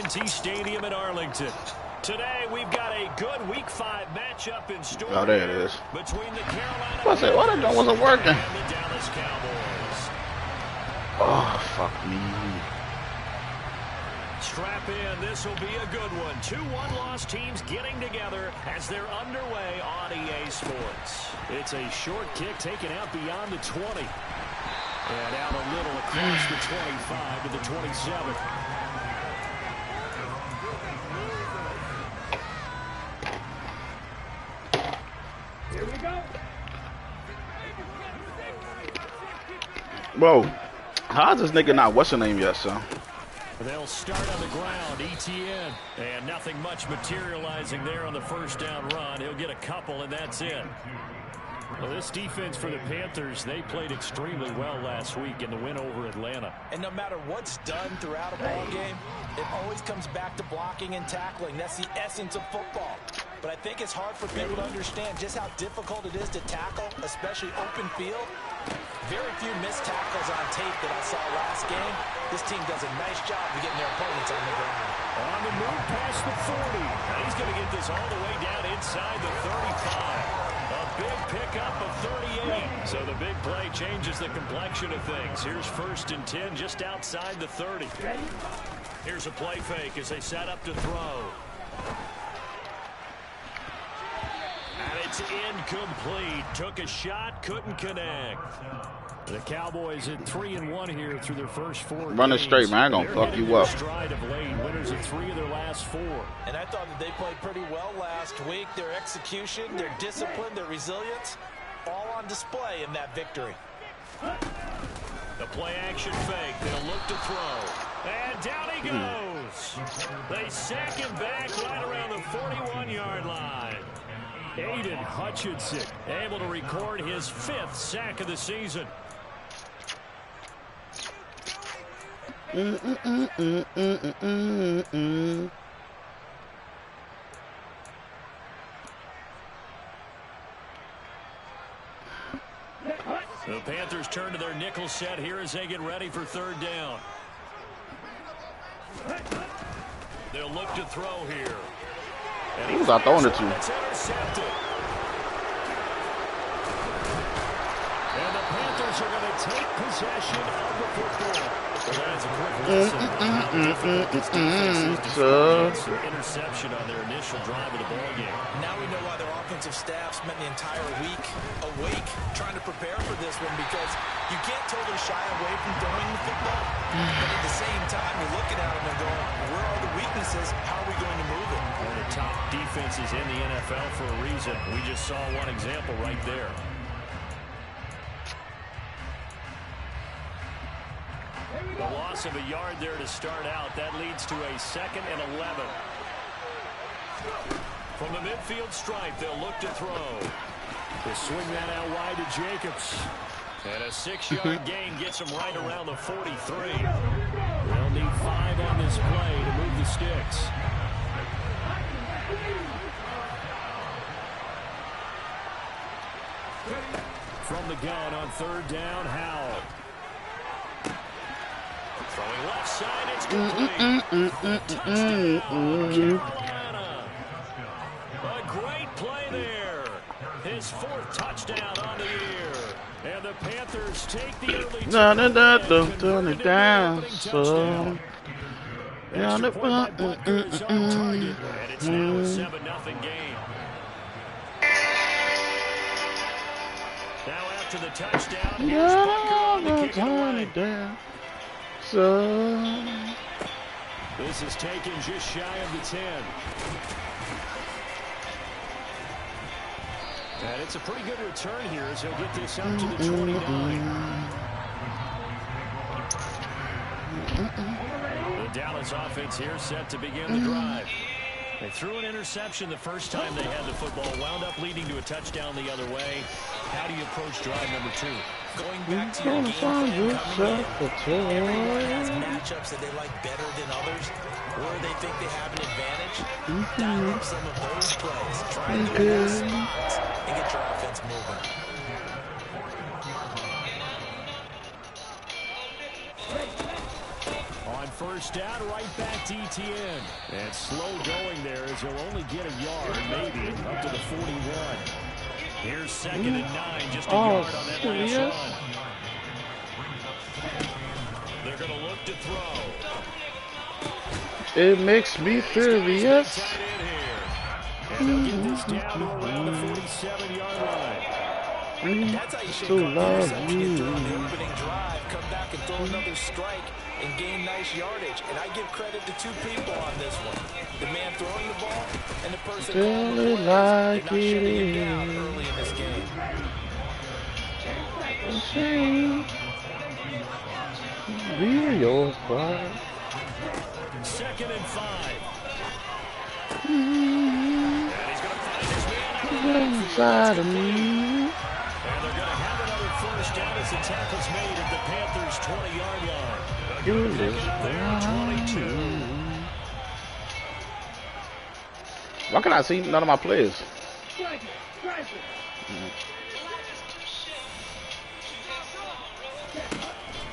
AT&T Stadium in Arlington. Today we've got a good Week 5 matchup in store. Oh, there it is. Between the Carolina What's it? Why that joint wasn't working? and the Dallas Cowboys. Oh, fuck me. Strap in, this will be a good one. 2 one-loss teams getting together as they're underway on EA Sports. It's a short kick taken out beyond the 20. And out a little across the 25 to the 27. Here we go. Whoa. How's this nigga not what's her name yet, son? They'll start on the ground, ETN. And nothing much materializing there on the first down run. He'll get a couple, and that's it. Well, this defense for the Panthers, they played extremely well last week in the win over Atlanta. And no matter what's done throughout a ball game, it always comes back to blocking and tackling. That's the essence of football. But I think it's hard for people to understand just how difficult it is to tackle, especially open field. Very few missed tackles on tape that I saw last game. This team does a nice job of getting their opponents on the ground. On the move past the 40. And he's going to get this all the way down inside the 35. A big pickup of 38. So the big play changes the complexion of things. Here's 1st and 10 just outside the 30. Here's a play fake as they set up to throw. And it's incomplete. Took a shot, couldn't connect. The Cowboys at 3-1 here through their first 4 Run it games. straight, man. I ain't gonna fuck you up. Stride of late. Winners of 3 of their last 4. And I thought that they played pretty well last week. Their execution, their discipline, their resilience, all on display in that victory. The play action fake. They'll look to throw. And down he goes. They sack him back right around the 41-yard line. Aiden Hutchinson able to record his 5th sack of the season. The Panthers turn to their nickel set here as they get ready for 3rd down. They'll look to throw here. Who was I throwing it to? It's intercepted. And the Panthers are going to take possession of the football. That's a quick interception on their initial drive of the ball game. Now we know why their offensive staff spent the entire week awake trying to prepare for this one, because you can't totally shy away from throwing the football. But at the same time, you're looking at them and going, where are the weaknesses? How are we going to move it? One of the top defenses in the NFL for a reason. We just saw one example right there. The loss of a yard there to start out. That leads to a 2nd and 11. From the midfield stripe, they'll look to throw. They swing that out wide to Jacobs. And a 6-yard gain gets them right around the 43. They'll need 5 on this play to move the sticks. From the gun on 3rd down, Howell. Throwing left side, it's complete. Touchdown, Carolina. A great play there. His 4th touchdown on the year. And the Panthers take the early Turn it down, so. Extra point by Butker is on target. And it's now a 7-0 game. Now after the touchdown, here's Butker on the kick away. So. This is taken just shy of the 10. And it's a pretty good return here as he'll get this up to the 29. The Dallas offense here set to begin the drive. They threw an interception the first time they had the football, wound up leading to a touchdown the other way. How do you approach drive number 2? Going back to your game plan, everybody has matchups that they like better than others, where they think they have an advantage. Dial up some of those plays, try to get those spots, and get your offense moving. On first down, right back to ETN. And slow going there as he'll only get a yard, maybe, up to the 41. Here's 2nd and 9, just a yard on that last run. They're going to look to throw. It makes me furious. And they'll get this down to around the 47-yard line. That's how you should go something you throw on the opening drive, come back and throw another strike and gain nice yardage. And I give credit to two people on this one. The man throwing the ball and the person calling the plays. They're not shutting him down early in this game. Real fire. 2nd and 5. And he's going to find his man inside of me. And they're going to have another first down as the tackle's made at the Panthers' 20-yard line. Again, picking up there at 22. Why can I see none of my players?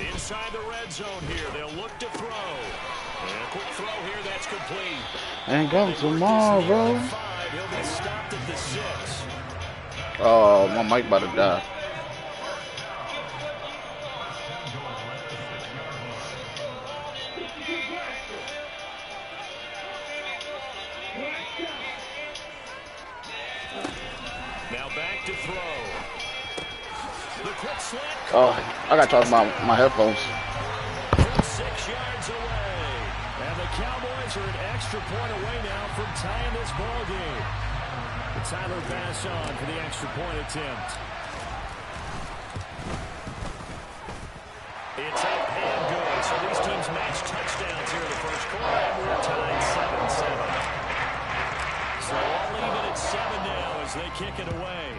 Inside the red zone here, they'll look to throw. And a quick throw here, that's complete. Ain't come tomorrow. He'll be stopped at the 6. Oh, my mic about to die. Now back to throw. The quick slant. Oh, I gotta charge my headphones. 6 yards away. And the Cowboys are an extra point away now from tying this ball game. Tyler Bass on for the extra point attempt. It's up and good. So these teams match touchdowns here in the first quarter. And we're tied 7-7. So all even at 7 now as they kick it away.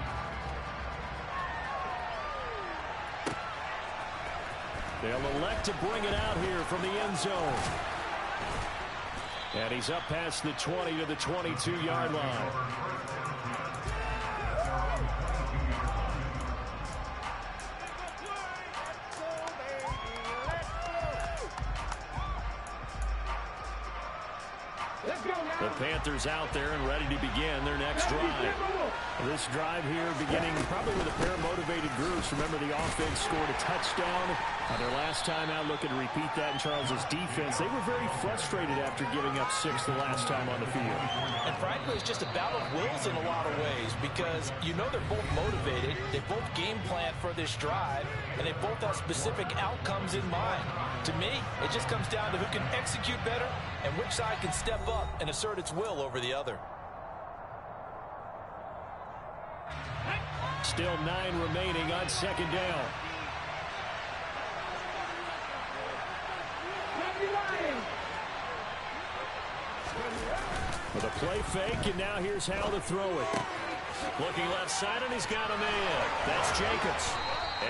They'll elect to bring it out here from the end zone. And he's up past the 20 to the 22-yard line. The Panthers out there and ready to begin their next drive. This drive here beginning probably with a pair of motivated groups. Remember, the offense scored a touchdown on their last time out. Looking to repeat that in Charles's defense. They were very frustrated after giving up 6 the last time on the field. And frankly, it's just a battle of wills in a lot of ways because you know they're both motivated. They both game plan for this drive, and they both have specific outcomes in mind. To me, it just comes down to who can execute better and which side can step up and assert its will over the other. Still 9 remaining on 2nd down. With a play fake, and now here's how to throw it. Looking left side, and he's got a man. That's Jacobs.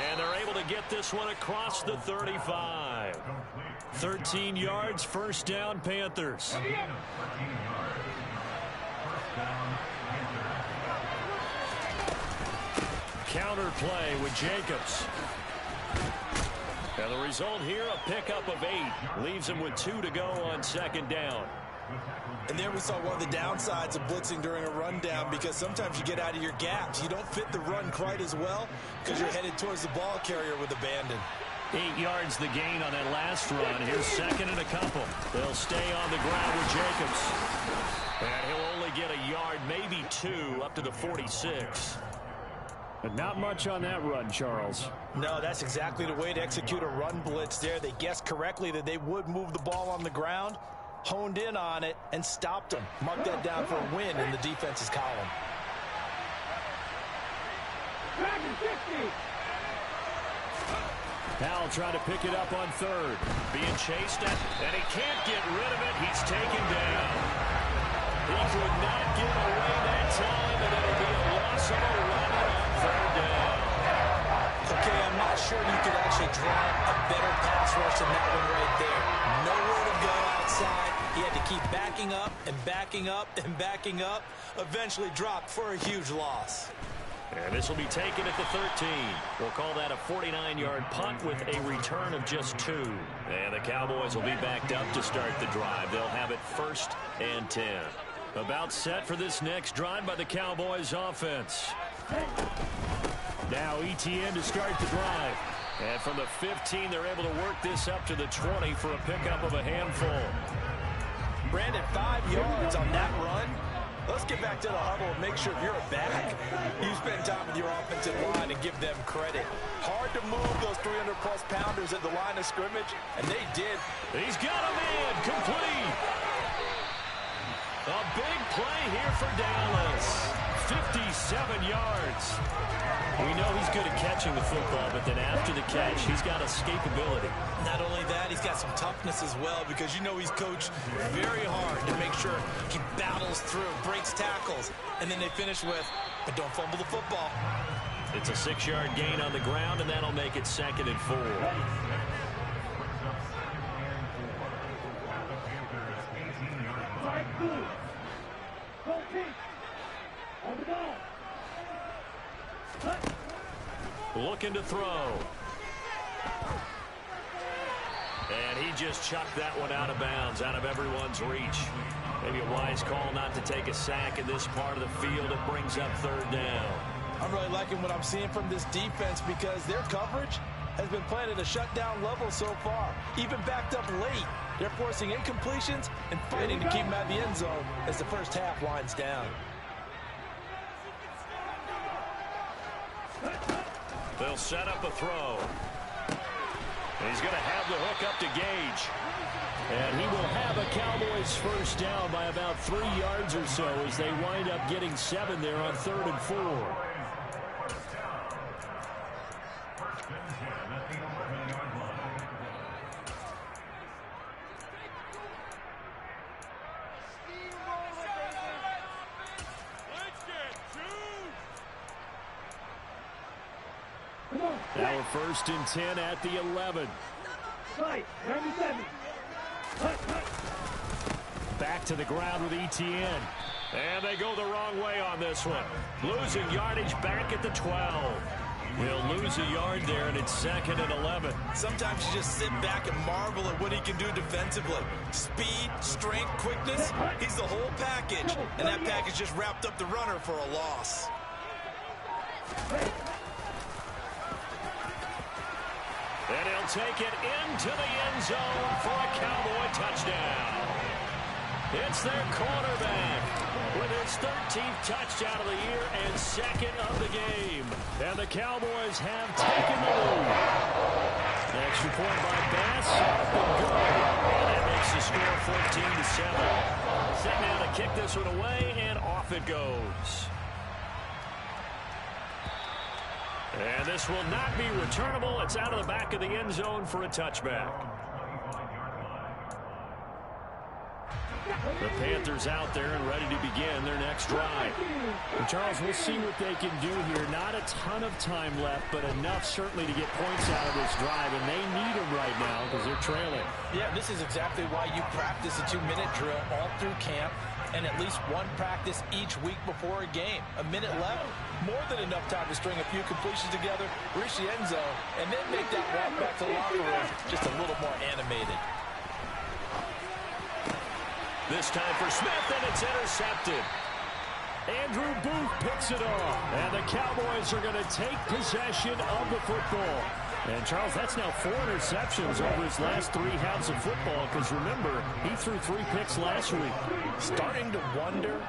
And they're able to get this one across the 35. 13 yards, first down, Panthers. Counter play with Jacobs. And the result here, a pickup of 8. Leaves him with 2 to go on 2nd down. And there we saw one of the downsides of blitzing during a rundown because sometimes you get out of your gaps. You don't fit the run quite as well because you're headed towards the ball carrier with abandon. 8 yards the gain on that last run. Here's 2nd and a couple. They'll stay on the ground with Jacobs. And he'll only get a yard, maybe 2, up to the 46. But not much on that run, Charles. No, that's exactly the way to execute a run blitz there. They guessed correctly that they would move the ball on the ground, honed in on it, and stopped them. Mark that down for a win in the defense's column. Powell trying to pick it up on 3rd. Being chased at, and he can't get rid of it. He's taken down. He could not get away that time, and it'll be a loss of 11 on 3rd down. Okay, I'm not sure you could actually draw a better pass rush than that one right there. Nowhere to go outside. He had to keep backing up and backing up and backing up. Eventually dropped for a huge loss. And this will be taken at the 13. We'll call that a 49-yard punt with a return of just 2. And the Cowboys will be backed up to start the drive. They'll have it 1st and 10. About set for this next drive by the Cowboys offense. Now Etienne to start the drive. And from the 15, they're able to work this up to the 20 for a pickup of a handful. Brandon, 5 yards on that run. Let's get back to the huddle and make sure you're back. You spend time with your offensive line and give them credit. Hard to move those 300-plus pounders at the line of scrimmage, and they did. He's got a man complete. A big play here for Dallas. 57 yards. We know he's good at catching the football, but then after the catch, he's got escapability. Not only that, he's got some toughness as well, because you know he's coached very hard to make sure he battles through, breaks tackles, and then they finish with, but don't fumble the football. It's a 6-yard gain on the ground, and that'll make it 2nd and 4. Looking to throw. And he just chucked that one out of bounds, out of everyone's reach. Maybe a wise call not to take a sack in this part of the field. It brings up 3rd down. I'm really liking what I'm seeing from this defense because their coverage has been playing at a shutdown level so far. Even backed up late, they're forcing incompletions and fighting to keep them out of the end zone as the first half winds down. They'll set up a throw. He's going to have the hook up to Gage. And he will have a Cowboys first down by about 3 yards or so as they wind up getting 7 there on 3rd and 4. Now a 1st and 10 at the 11. Back to the ground with Etienne. And they go the wrong way on this one. Losing yardage back at the 12. He'll lose a yard there, and it's 2nd and 11. Sometimes you just sit back and marvel at what he can do defensively. Speed, strength, quickness, he's the whole package. And that package just wrapped up the runner for a loss. And he'll take it into the end zone for a Cowboy touchdown. It's their quarterback with his 13th touchdown of the year and 2nd of the game. And the Cowboys have taken the lead. Extra point by Bass. Good. And that makes the score 14-7. Set now to kick this one away, and off it goes. And this will not be returnable. It's out of the back of the end zone for a touchback. The Panthers out there and ready to begin their next drive. And Charles, we'll see what they can do here. Not a ton of time left, but enough certainly to get points out of this drive, and they need them right now because they're trailing. Yeah, this is exactly why you practice a 2-minute drill all through camp and at least one practice each week before a game. A minute left, more than enough time to string a few completions together, reach the end zone, and then make that walk back to the locker room just a little more animated. This time for Smith, and it's intercepted. Andrew Booth picks it off, and the Cowboys are going to take possession of the football. And, Charles, that's now 4 interceptions over his last 3 halves of football, because, remember, he threw 3 picks last week. Starting to wonder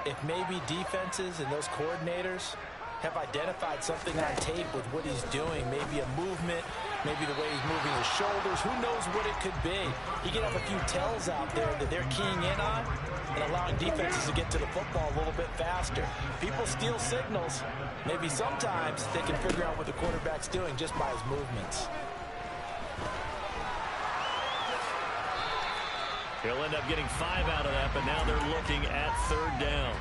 if maybe defenses and those coordinators have identified something on tape with what he's doing. Maybe a movement, maybe the way he's moving his shoulders. Who knows what it could be? He can have a few tells out there that they're keying in on and allowing defenses to get to the football a little bit faster. People steal signals. Maybe sometimes they can figure out what the quarterback's doing just by his movements. He'll end up getting 5 out of that, but now they're looking at 3rd down.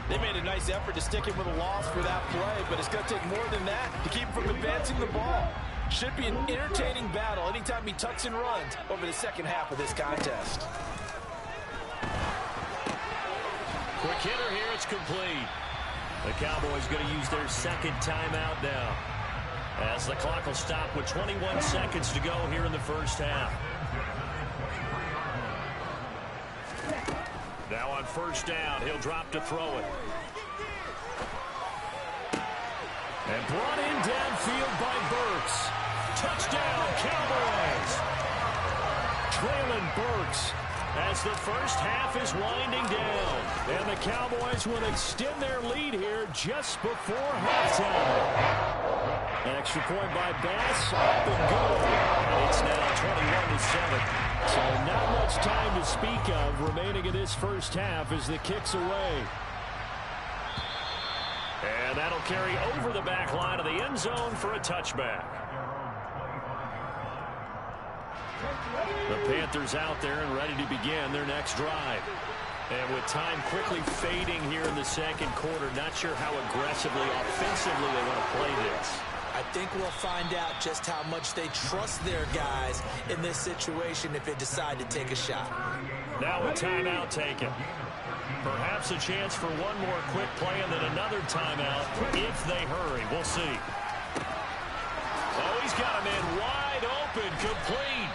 They made a nice effort to stick him with a loss for that play, but it's going to take more than that to keep him from advancing the ball. Should be an entertaining battle anytime he tucks and runs over the second half of this contest. Quick hitter here, it's complete. The Cowboys going to use their second timeout now, as the clock will stop with 21 seconds to go here in the first half. Now on first down, he'll drop to throw it. And brought in downfield by Burks. Touchdown, Cowboys! Traylon Burks as the first half is winding down. And the Cowboys will extend their lead here just before halftime. An extra point by Bass, up and good. And it's now 21-7. So not much time to speak of remaining in this first half as the kick's away. And that'll carry over the back line of the end zone for a touchback. The Panthers out there and ready to begin their next drive. And with time quickly fading here in the second quarter, not sure how aggressively, offensively they want to play this. I think we'll find out just how much they trust their guys in this situation if they decide to take a shot. Now a timeout taken. Perhaps a chance for one more quick play and then another timeout if they hurry. We'll see. Oh, he's got him in wide open, complete.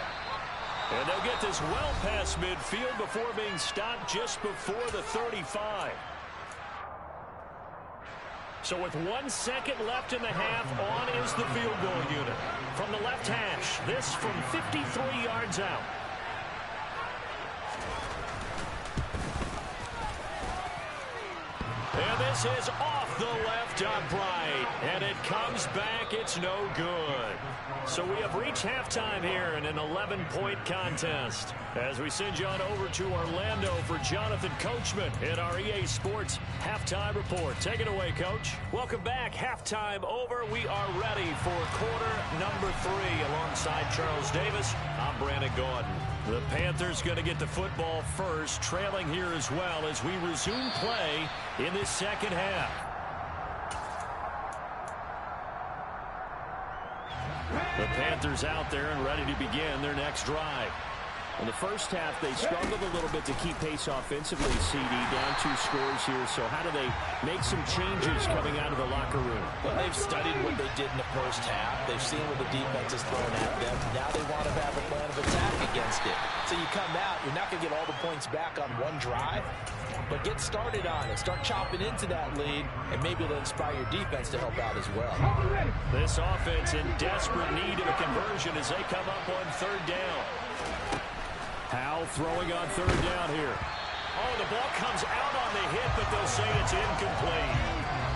And they'll get this well past midfield before being stopped just before the 35. So with 1 second left in the half, on is the field goal unit. From the left hash, this from 53 yards out. And this is off the left upright. And it comes back. It's no good. So we have reached halftime here in an 11-point contest. As we send you on over to Orlando for Jonathan Coachman in our EA Sports Halftime Report. Take it away, Coach. Welcome back. Halftime over. We are ready for quarter number 3 alongside Charles Davis. I'm Brandon Gaudin. The Panthers going to get the football first, trailing here as well as we resume play in this second half. The Panthers out there and ready to begin their next drive. In the first half, they struggled a little bit to keep pace offensively, CD, down 2 scores here. So how do they make some changes coming out of the locker room? Well, they've studied what they did in the first half. They've seen what the defense is throwing at them. Now they want to have a plan of attack against it. So you come out, you're not going to get all the points back on one drive, but get started on it. Start chopping into that lead, and maybe it'll inspire your defense to help out as well. This offense in desperate need of a conversion as they come up on third down. Powell throwing on third down here. Oh, the ball comes out on the hit, but they'll say it's incomplete.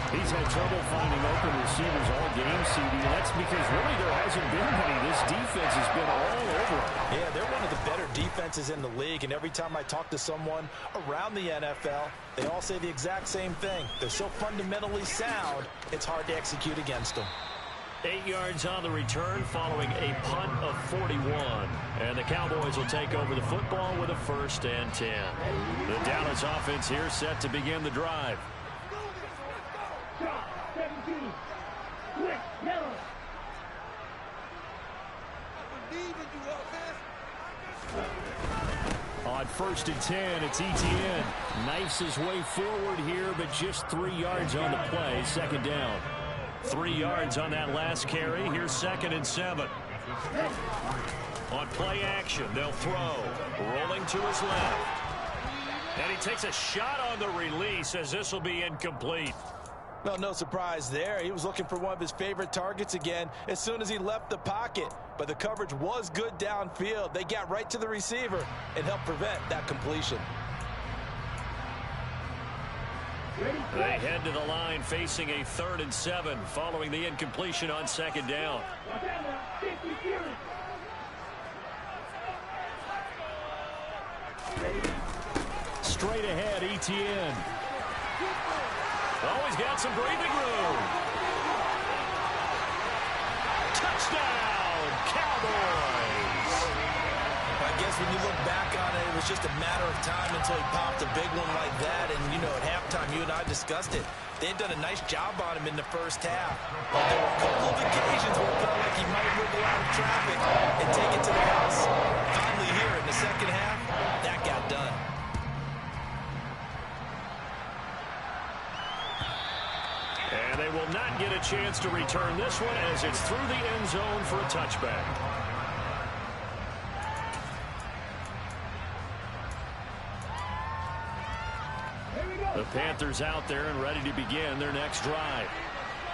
He's had trouble finding open receivers all game, CD. That's because really there hasn't been many. This defense has been all over them. Yeah, they're one of the better defenses in the league, and every time I talk to someone around the NFL, they all say the exact same thing. They're so fundamentally sound, it's hard to execute against them. 8 yards on the return following a punt of 41. And the Cowboys will take over the football with a 1st and 10. The Dallas offense here set to begin the drive. On 1st and 10, it's Etienne. Knifes his way forward here, but just 3 yards on the play. Second down. 3 yards on that last carry. Here's 2nd and 7. On play action, they'll throw. Rolling to his left. And he takes a shot on the release as this will be incomplete. Well, no surprise there. He was looking for one of his favorite targets again as soon as he left the pocket. But the coverage was good downfield. They got right to the receiver and helped prevent that completion. They head to the line facing a 3rd and 7 following the incompletion on 2nd down. Straight ahead, Etienne. Oh, he's got some breathing room. Touchdown, Cowboys! I guess when you look back on it, it was just a matter of time until he popped a big one like that. And, you know, at halftime, you and I discussed it. They'd done a nice job on him in the first half. But there were a couple of occasions where it felt like he might wiggle out of traffic and take it to the house. Finally here in the second half, that got done. And they will not get a chance to return this one as it's through the end zone for a touchback. The Panthers out there and ready to begin their next drive.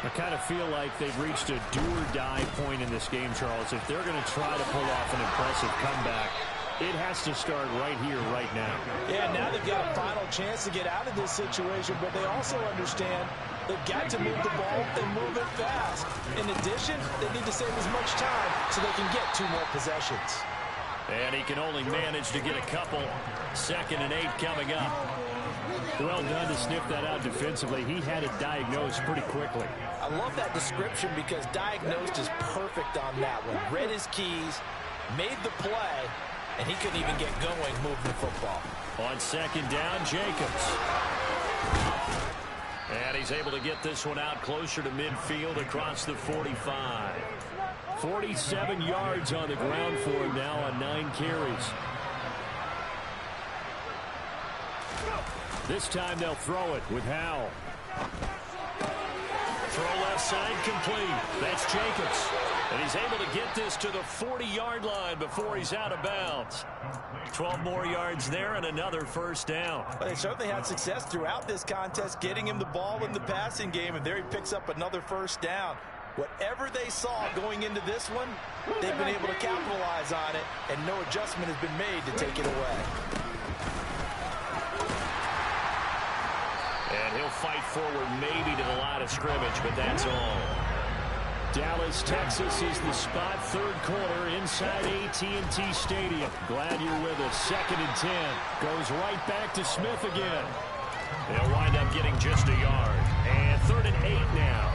I kind of feel like they've reached a do-or-die point in this game, Charles. If they're going to try to pull off an impressive comeback, it has to start right here, right now. Yeah, now they've got a final chance to get out of this situation, but they also understand they've got to move the ball and move it fast. In addition, they need to save as much time so they can get 2 more possessions. And he can only manage to get a couple. 2nd and 8 coming up. Well done to sniff that out defensively. He had it diagnosed pretty quickly. I love that description because diagnosed is perfect on that one. Read his keys, made the play, and he couldn't even get going moving the football. On 2nd down, Jacobs. And he's able to get this one out closer to midfield across the 45. 47 yards on the ground for him now on 9 carries. This time they'll throw it with Howell. Throw left side complete. That's Jacobs. And he's able to get this to the 40-yard line before he's out of bounds. 12 more yards there and another first down. But they certainly had success throughout this contest, getting him the ball in the passing game, and there he picks up another first down. Whatever they saw going into this one, they've been able to capitalize on it, and no adjustment has been made to take it away. And he'll fight forward maybe to the line of scrimmage, but that's all. Dallas, Texas is the spot. 3rd quarter inside AT&T Stadium. Glad you're with us. 2nd and 10. Goes right back to Smith again. They'll wind up getting just a yard. And 3rd and 8 now.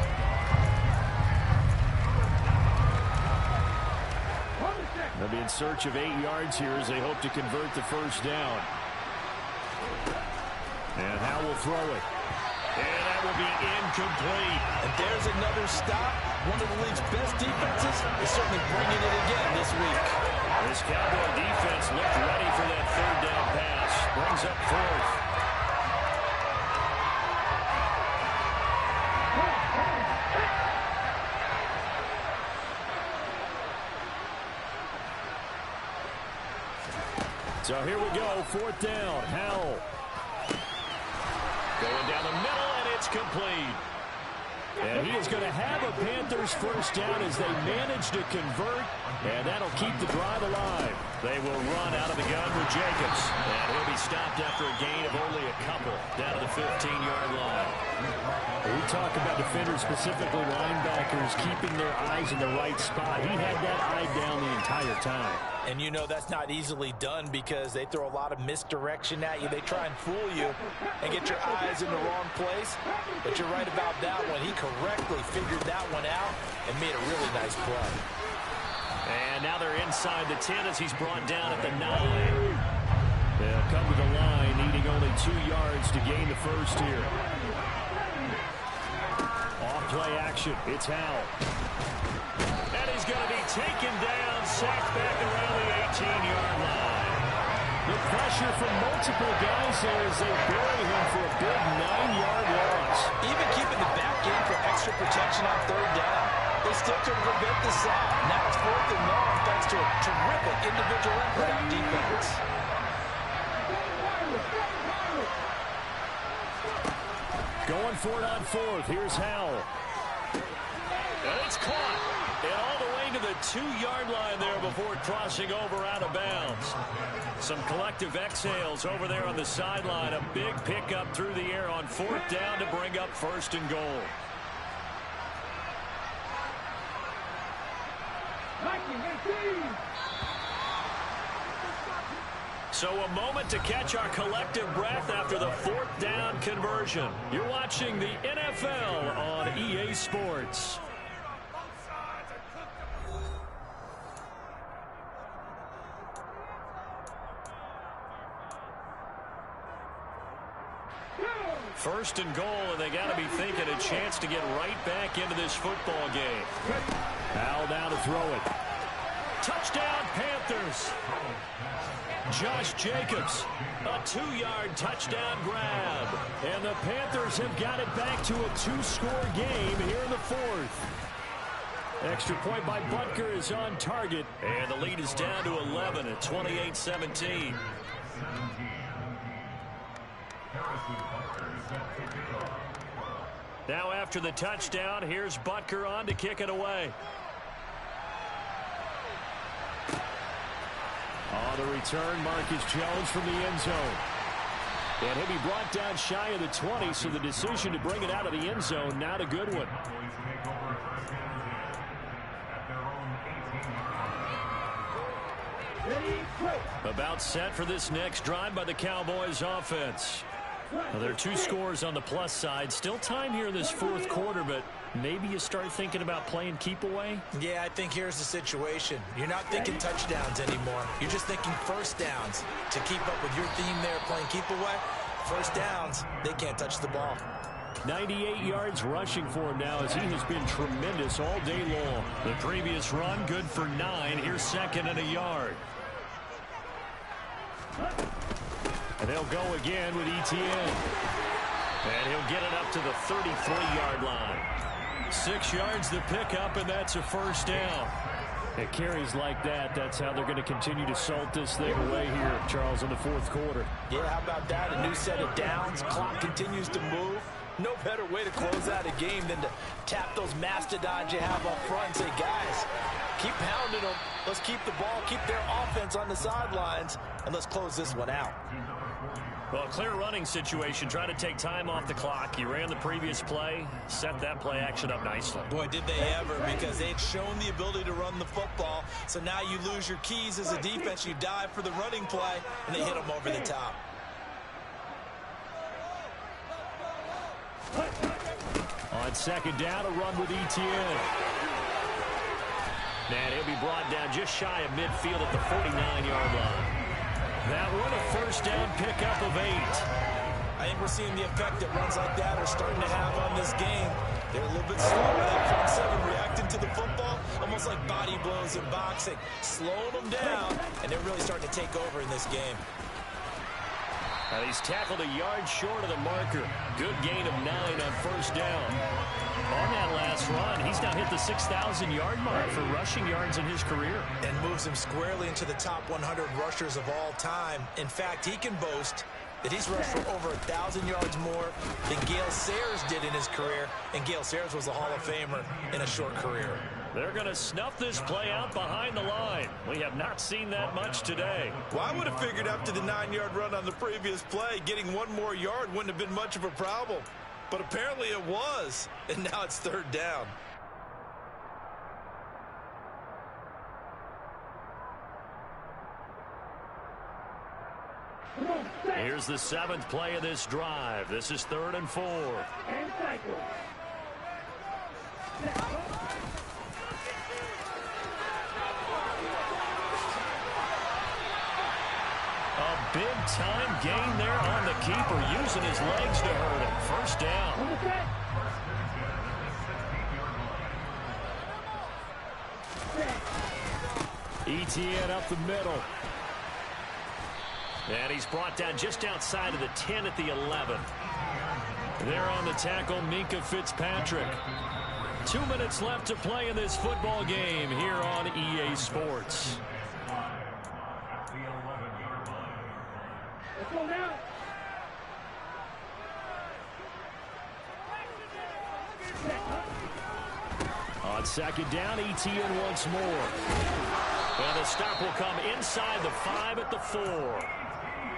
They'll be in search of 8 yards here as they hope to convert the first down. And Howell will throw it. And that will be incomplete. And there's another stop. One of the league's best defenses is certainly bringing it again this week. This Cowboy defense looked ready for that 3rd down pass. Brings up 4th. So here we go, 4th down. Howell. Going down the middle, and it's complete. And he is going to have a Panthers first down as they manage to convert, and that'll keep the drive alive. They will run out of the gun with Jacobs, and he'll be stopped after a gain of only a couple down to the 15-yard line. We talk about defenders, specifically linebackers, keeping their eyes in the right spot. He had that eye down the entire time. And you know that's not easily done because they throw a lot of misdirection at you. They try and fool you and get your eyes in the wrong place. But you're right about that one. He correctly figured that one out and made a really nice play. And now they're inside the 10 as he's brought down at the 9. They'll come to the line, needing only 2 yards to gain the first here. Off-play action. It's Howell. And he's going to be taken down, sacked back around the 18-yard line. The pressure from multiple guys there as they bury him for a big 9-yard loss. Even keeping the back in for extra protection on 3rd down, they still couldn't prevent the sack. Now it's 4th and long thanks to a terrific individual effort on defense. Going for it on 4th. Here's Howell. And it's caught. And all the way to the 2-yard line there before crossing over out of bounds. Some collective exhales over there on the sideline. A big pickup through the air on 4th down to bring up 1st and goal. So a moment to catch our collective breath after the 4th down conversion. You're watching the NFL on EA Sports. First and goal, and they got to be thinking a chance to get right back into this football game. Howell down to throw it. Touchdown, Panthers. Josh Jacobs, a 2-yard touchdown grab. And the Panthers have got it back to a 2-score game here in the fourth. Extra point by Butker is on target. And the lead is down to 11 at 28-17. Now after the touchdown, here's Butker on to kick it away. On the return, Marcus Jones from the end zone. And he'll be brought down shy of the 20, so the decision to bring it out of the end zone, not a good one. About set for this next drive by the Cowboys offense. Well, there are 2 scores on the plus side. Still time here in this fourth quarter, but maybe you start thinking about playing keep away? Yeah, I think here's the situation. You're not thinking touchdowns anymore. You're just thinking first downs. To keep up with your theme there, playing keep away, first downs, they can't touch the ball. 98 yards rushing for him now as he has been tremendous all day long. The previous run, good for 9. Here's second and a yard. And they'll go again with Etienne. And he'll get it up to the 33-yard line. 6 yards the pickup, and that's a first down. It carries like that. That's how they're going to continue to salt this thing away here, Charles, in the fourth quarter. Yeah, how about that? A new set of downs. Clock continues to move. No better way to close out a game than to tap those mastodons you have up front and say, guys, keep pounding them. Let's keep the ball, keep their offense on the sidelines, and let's close this one out. Well, clear running situation. Try to take time off the clock. You ran the previous play, set that play action up nicely. Boy, did they ever, because they'd shown the ability to run the football. So now you lose your keys as a defense. You dive for the running play, and they hit them over the top. On second down, a run with Etienne. And he'll be brought down just shy of midfield at the 49-yard line. That one a first down pickup of 8. I think we're seeing the effect that runs like that are starting to have on this game. They're a little bit slower. That front seven reacting to the football, almost like body blows in boxing, slowing them down, and they're really starting to take over in this game. He's tackled a yard short of the marker. Good gain of 9 on first down. On that last run, he's now hit the 6,000-yard mark for rushing yards in his career. And moves him squarely into the top 100 rushers of all time. In fact, he can boast that he's rushed for over 1,000 yards more than Gale Sayers did in his career. And Gale Sayers was a Hall of Famer in a short career. They're going to snuff this play out behind the line. We have not seen that much today. Well, I would have figured after the 9-yard run on the previous play, getting 1 more yard wouldn't have been much of a problem. But apparently it was, and now it's third down. Here's the 7th play of this drive. This is 3rd and 4. A big-time gain there on the keeper, using his legs to hurt him. First down. Etienne up the middle. And he's brought down just outside of the 10 at the 11. There on the tackle, Minkah Fitzpatrick. 2 minutes left to play in this football game here on EA Sports. Let's go now. On second down, Etienne once more. And the stop will come inside the 5 at the 4.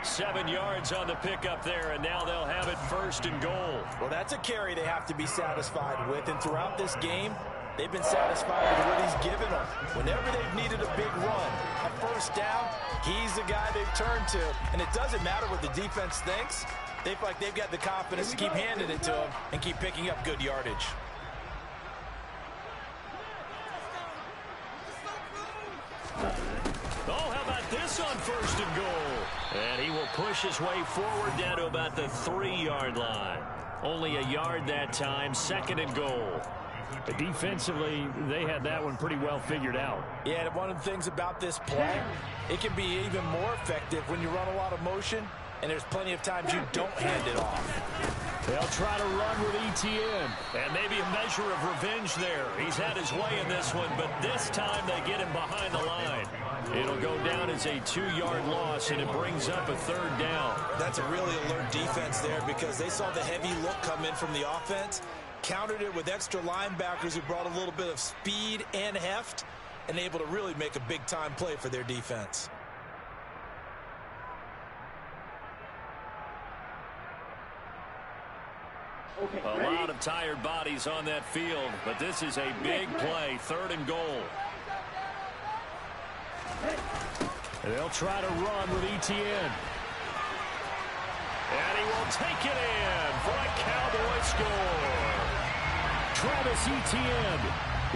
7 yards on the pickup there, and now they'll have it 1st and goal. Well, that's a carry they have to be satisfied with, and throughout this game, they've been satisfied with what he's given them. Whenever they've needed a big run, a first down, he's the guy they've turned to. And it doesn't matter what the defense thinks. They feel like they've got the confidence to keep handing it to him and keep picking up good yardage. Oh, how about this on 1st and goal? And he will push his way forward down to about the 3-yard line. Only a yard that time, 2nd and goal. Defensively, they had that one pretty well figured out. Yeah, and one of the things about this play, it can be even more effective when you run a lot of motion, and there's plenty of times you don't hand it off. They'll try to run with Etienne. And maybe a measure of revenge there. He's had his way in this one, but this time they get him behind the line. It'll go down as a 2-yard loss, and it brings up a third down. That's a really alert defense there because they saw the heavy look come in from the offense, countered it with extra linebackers who brought a little bit of speed and heft, and able to really make a big-time play for their defense. A lot of tired bodies on that field, but this is a big play, 3rd and goal. They'll try to run with Etienne. And he will take it in for a Cowboy score. Travis Etienne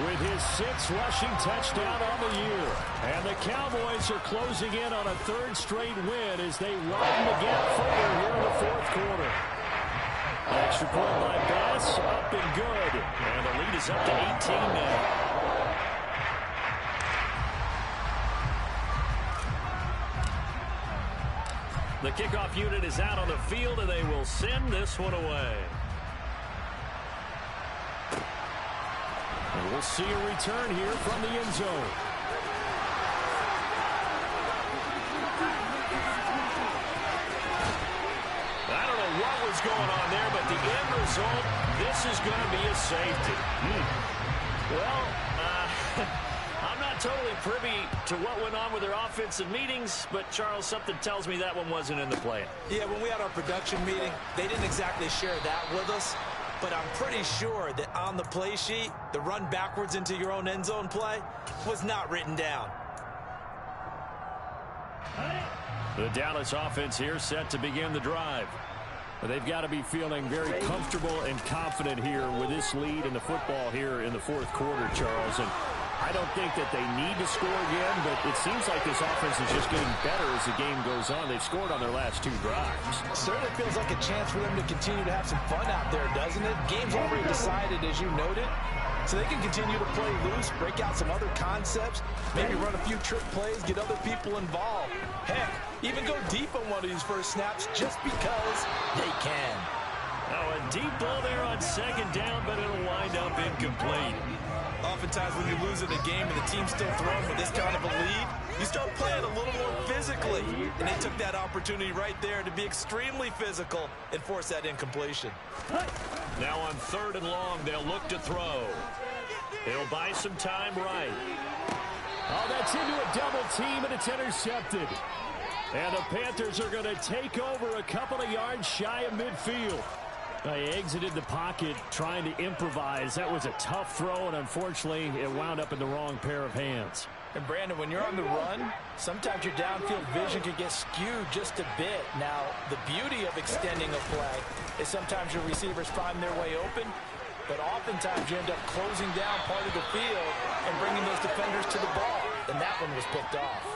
with his 6th rushing touchdown on the year. And the Cowboys are closing in on a 3rd straight win as they widen the gap further here in the 4th quarter. Extra point by Bass, up and good. And the lead is up to 18 now. The kickoff unit is out on the field, and they will send this one away. And we'll see a return here from the end zone. I don't know what was going on there, but the end result, this is going to be a safety. Well, I'm not totally privy to what went on with their offensive meetings, but, Charles, something tells me that one wasn't in the plan. Yeah, when we had our production meeting, they didn't exactly share that with us, but I'm pretty sure that on the play sheet, the run backwards into your own end zone play was not written down. The Dallas offense here set to begin the drive. They've got to be feeling very comfortable and confident here with this lead in the football here in the 4th quarter, Charles. And I don't think that they need to score again, but it seems like this offense is just getting better as the game goes on. They've scored on their last 2 drives. Certainly feels like a chance for them to continue to have some fun out there, doesn't it? Game's already decided, as you noted. So they can continue to play loose, break out some other concepts, maybe run a few trick plays, get other people involved. Heck, even go deep on one of these first snaps just because they can. Now a deep ball there on 2nd down, but it'll wind up incomplete. Oftentimes when you lose in a game and the team's still throwing with this kind of a lead, you start playing a little more physically. And they took that opportunity right there to be extremely physical and force that incompletion. Now on 3rd and long, they'll look to throw. He'll buy some time right. Oh, that's into a double team, and it's intercepted. And the Panthers are going to take over a couple of yards shy of midfield. They exited the pocket trying to improvise. That was a tough throw, and unfortunately, it wound up in the wrong pair of hands. And, Brandon, when you're on the run, sometimes your downfield vision can get skewed just a bit. Now, the beauty of extending a play is sometimes your receivers find their way open, but oftentimes you end up closing down part of the field and bringing those defenders to the ball. And that one was picked off.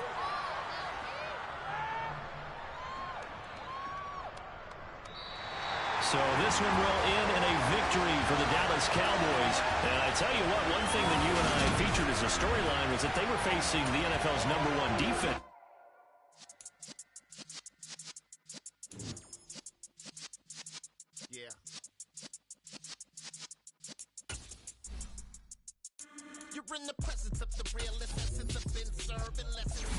So this one will end in a victory for the Dallas Cowboys. And I tell you what, one thing that you and I featured as a storyline was that they were facing the NFL's #1 defense. Yeah. You're in the presence of the realest essence of been serving lessons